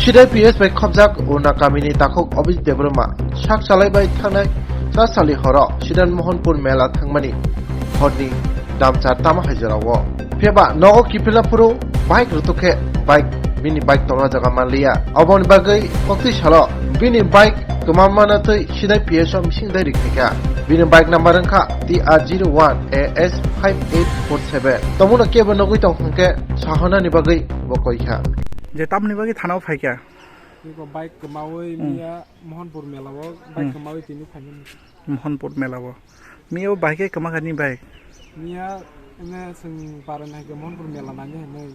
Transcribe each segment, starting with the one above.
Sidai PS by Kwmajak Una Kamini Takok Obis Debroma Shak Salai by Thanai Sali Horo Sidan Mohanpur Mela Thangmani Hodni Damchar Tama Hajarawo Peba Nogo Kipila Puro Bike Rutuke Bike Bini Bike Kwmajakha Malia Obon Bagai Okti Shalo Bini Bike Kamamanatoi Sidai PS Missing Dai Rikika Bini Bike Number Ka TR01 AS5847 Tomuna Keba Nogui Tongke Sahana ni Bagai Bokoika Je tamni bagi thanao phaikya Ko bike kemawi mia Mohanpur Mela wo bike kemawi tini phaini Mohanpur Mela wo mio bike kamagani bike mia ene sing paran ha Mohanpur Mela nanya nei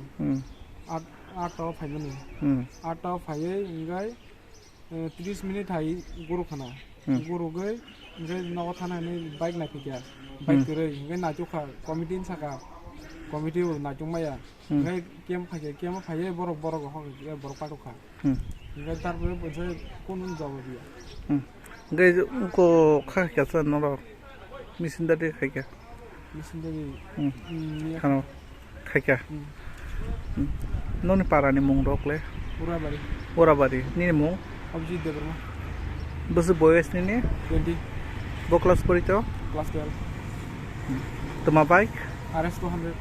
ato phaini ni ato phai ngai 30 minute hai guru khana guru gai ngai nawa thana nei bike na phikya bike kere ngai na chu kha committee saka committee na chu maya ngai kem phai borok borok ho borok pa kha ngai tar pore bose konun jaw dia ngai ko kha kya sa no mission da de khaikya mission da khano khaikya noni parani mung rokle pura bari ni mung abji debrma bose boys ni 20 bo class porito class 12 tuma bike RS 200